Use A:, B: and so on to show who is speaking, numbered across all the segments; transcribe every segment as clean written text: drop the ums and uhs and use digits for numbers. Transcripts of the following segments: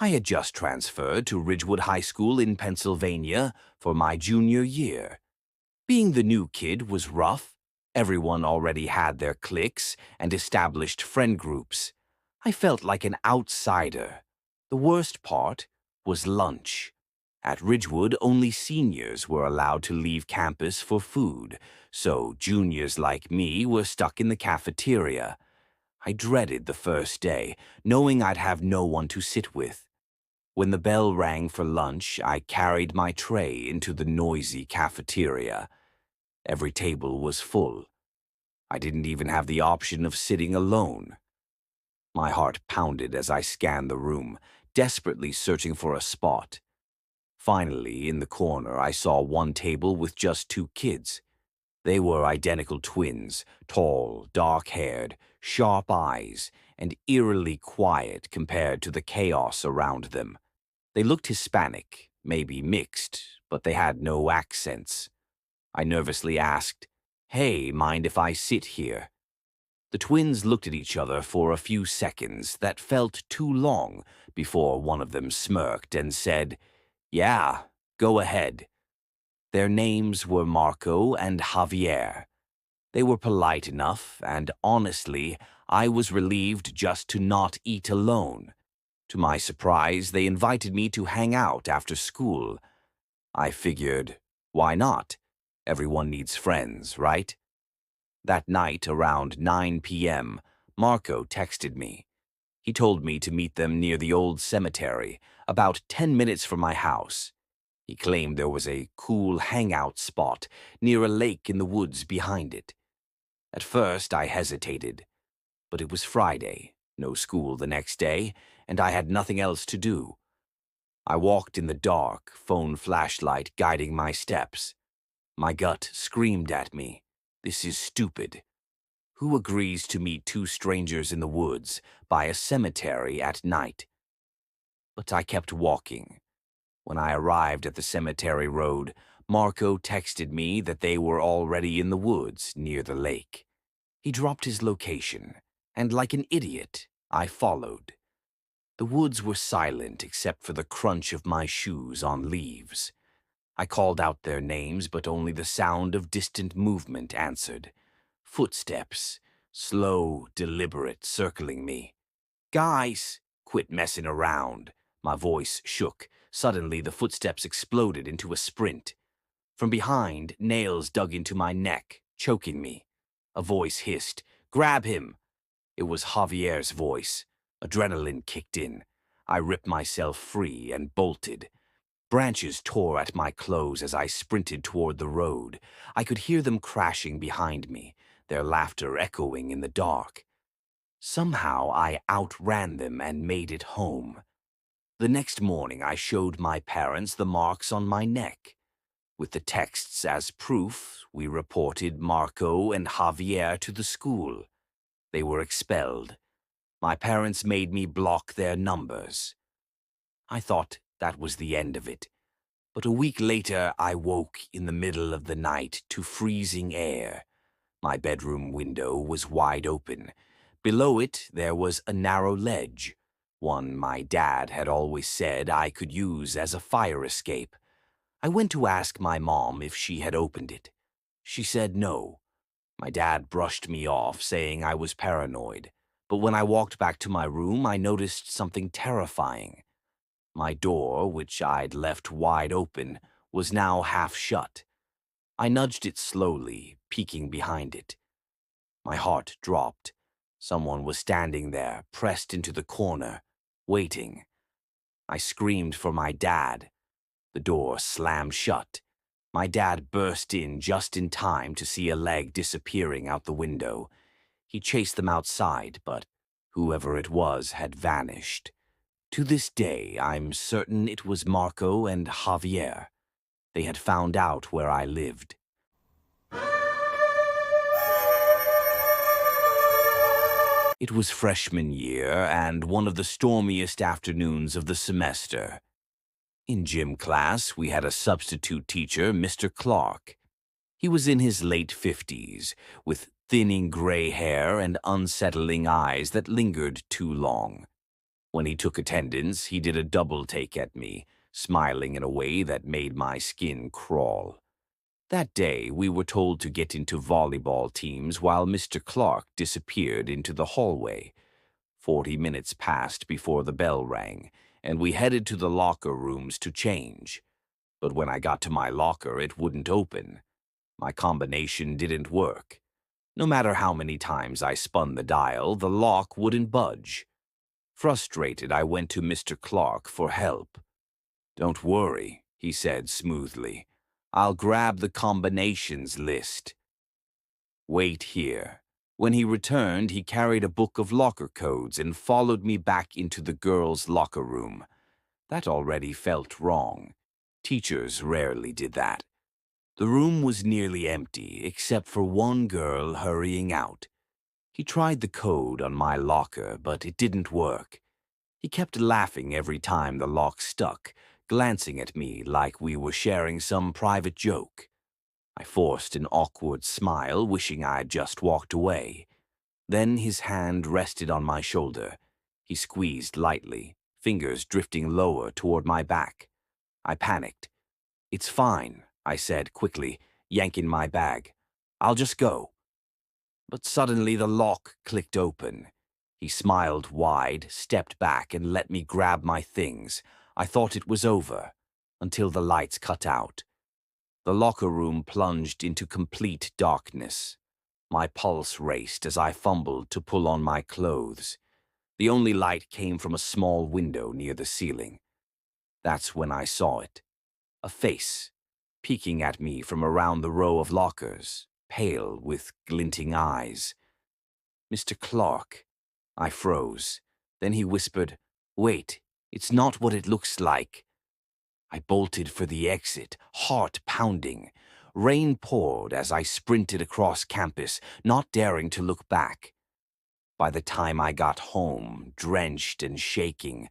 A: I had just transferred to Ridgewood High School in Pennsylvania for my junior year. Being the new kid was rough. Everyone already had their cliques and established friend groups. I felt like an outsider. The worst part was lunch. At Ridgewood, only seniors were allowed to leave campus for food, so juniors like me were stuck in the cafeteria. I dreaded the first day, knowing I'd have no one to sit with. When the bell rang for lunch, I carried my tray into the noisy cafeteria. Every table was full. I didn't even have the option of sitting alone. My heart pounded as I scanned the room, desperately searching for a spot. Finally, in the corner, I saw one table with just two kids. They were identical twins, tall, dark-haired, sharp eyes, and eerily quiet compared to the chaos around them. They looked Hispanic, maybe mixed, but they had no accents. I nervously asked, "Hey, mind if I sit here?" The twins looked at each other for a few seconds that felt too long before one of them smirked and said, "Yeah, go ahead." Their names were Marco and Javier. They were polite enough, and honestly, I was relieved just to not eat alone. To my surprise, they invited me to hang out after school. I figured, why not? Everyone needs friends, right? That night, around 9 p.m., Marco texted me. He told me to meet them near the old cemetery, about 10 minutes from my house. He claimed there was a cool hangout spot near a lake in the woods behind it. At first, I hesitated, but it was Friday, no school the next day, and I had nothing else to do. I walked in the dark, phone flashlight guiding my steps. My gut screamed at me, "This is stupid. Who agrees to meet two strangers in the woods by a cemetery at night?" But I kept walking. When I arrived at the cemetery road, Marco texted me that they were already in the woods near the lake. He dropped his location, and like an idiot, I followed. The woods were silent except for the crunch of my shoes on leaves. I called out their names, but only the sound of distant movement answered. Footsteps, slow, deliberate, circling me. "Guys, quit messing around." My voice shook. Suddenly, the footsteps exploded into a sprint. From behind, nails dug into my neck, choking me. A voice hissed, "Grab him!" It was Javier's voice. Adrenaline kicked in. I ripped myself free and bolted. Branches tore at my clothes as I sprinted toward the road. I could hear them crashing behind me, their laughter echoing in the dark. Somehow I outran them and made it home. The next morning I showed my parents the marks on my neck. With the texts as proof, we reported Marco and Javier to the school. They were expelled. My parents made me block their numbers. I thought that was the end of it. But a week later, I woke in the middle of the night to freezing air. My bedroom window was wide open. Below it, there was a narrow ledge, one my dad had always said I could use as a fire escape. I went to ask my mom if she had opened it. She said no. My dad brushed me off, saying I was paranoid. But when I walked back to my room, I noticed something terrifying. My door, which I'd left wide open, was now half shut. I nudged it slowly, peeking behind it. My heart dropped. Someone was standing there, pressed into the corner, waiting. I screamed for my dad. The door slammed shut. My dad burst in just in time to see a leg disappearing out the window. He chased them outside, but whoever it was had vanished. To this day, I'm certain it was Marco and Javier. They had found out where I lived. It was freshman year and one of the stormiest afternoons of the semester. In gym class, we had a substitute teacher, Mr. Clark. He was in his late 50s, with thinning gray hair and unsettling eyes that lingered too long. When he took attendance, he did a double take at me, smiling in a way that made my skin crawl. That day, we were told to get into volleyball teams while Mr. Clark disappeared into the hallway. 40 minutes passed before the bell rang, and we headed to the locker rooms to change. But when I got to my locker, it wouldn't open. My combination didn't work. No matter how many times I spun the dial, the lock wouldn't budge. Frustrated, I went to Mr. Clark for help. "Don't worry," he said smoothly. "I'll grab the combinations list. Wait here." When he returned, he carried a book of locker codes and followed me back into the girls' locker room. That already felt wrong. Teachers rarely did that. The room was nearly empty, except for one girl hurrying out. He tried the code on my locker, but it didn't work. He kept laughing every time the lock stuck, glancing at me like we were sharing some private joke. I forced an awkward smile, wishing I'd just walked away. Then his hand rested on my shoulder. He squeezed lightly, fingers drifting lower toward my back. I panicked. "It's fine," I said quickly, yanking my bag. "I'll just go." But suddenly the lock clicked open. He smiled wide, stepped back, and let me grab my things. I thought it was over, until the lights cut out. The locker room plunged into complete darkness. My pulse raced as I fumbled to pull on my clothes. The only light came from a small window near the ceiling. That's when I saw it. A face, peeking at me from around the row of lockers, pale with glinting eyes. "Mr. Clark." I froze. Then he whispered, "Wait, it's not what it looks like." I bolted for the exit, heart pounding. Rain poured as I sprinted across campus, not daring to look back. By the time I got home, drenched and shaking,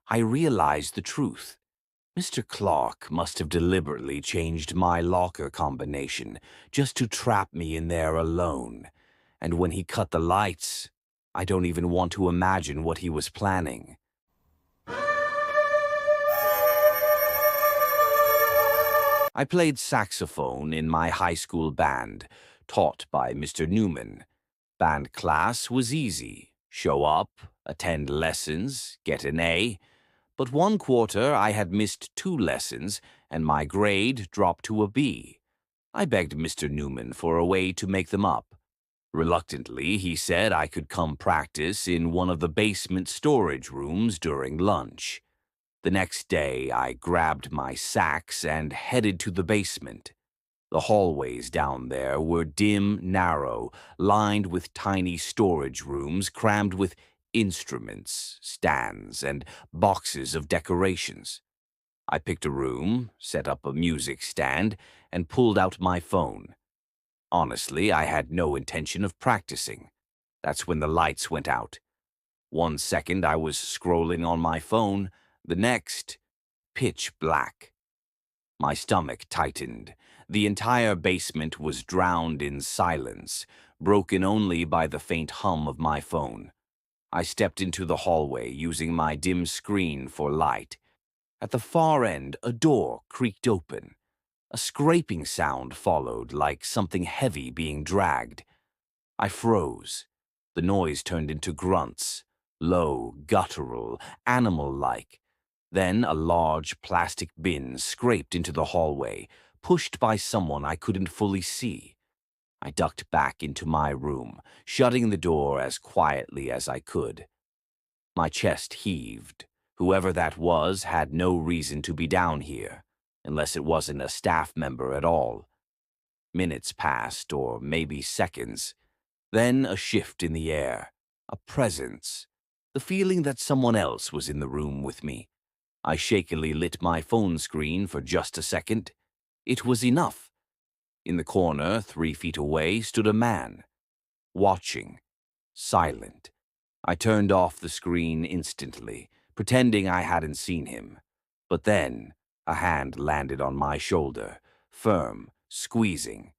A: I realized the truth. Mr. Clark must have deliberately changed my locker combination just to trap me in there alone. And when he cut the lights, I don't even want to imagine what he was planning. I played saxophone in my high school band, taught by Mr. Newman. Band class was easy. Show up, attend lessons, get an A. But one quarter I had missed 2 lessons, and my grade dropped to a B. I begged Mr. Newman for a way to make them up. Reluctantly, he said I could come practice in one of the basement storage rooms during lunch. The next day, I grabbed my sax and headed to the basement. The hallways down there were dim, narrow, lined with tiny storage rooms crammed with instruments, stands, and boxes of decorations. I picked a room, set up a music stand, and pulled out my phone. Honestly, I had no intention of practicing. That's when the lights went out. 1 second I was scrolling on my phone, the next, pitch black. My stomach tightened. The entire basement was drowned in silence, broken only by the faint hum of my phone. I stepped into the hallway, using my dim screen for light. At the far end, a door creaked open. A scraping sound followed, like something heavy being dragged. I froze. The noise turned into grunts, low, guttural, animal-like. Then a large plastic bin scraped into the hallway, pushed by someone I couldn't fully see. I ducked back into my room, shutting the door as quietly as I could. My chest heaved. Whoever that was had no reason to be down here, unless it wasn't a staff member at all. Minutes passed, or maybe seconds. Then a shift in the air, a presence, the feeling that someone else was in the room with me. I shakily lit my phone screen for just a second. It was enough. In the corner, 3 feet away, stood a man, watching, silent. I turned off the screen instantly, pretending I hadn't seen him. But then, a hand landed on my shoulder, firm, squeezing.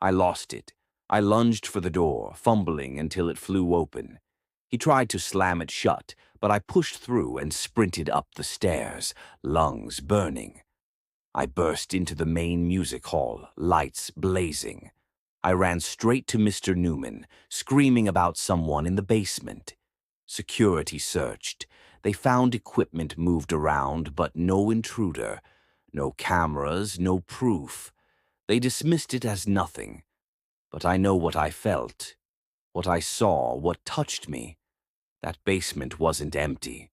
A: I lost it. I lunged for the door, fumbling until it flew open. He tried to slam it shut, but I pushed through and sprinted up the stairs, lungs burning. I burst into the main music hall, lights blazing. I ran straight to Mr. Newman, screaming about someone in the basement. Security searched. They found equipment moved around, but no intruder. No cameras, no proof. They dismissed it as nothing. But I know what I felt, what I saw, what touched me. That basement wasn't empty.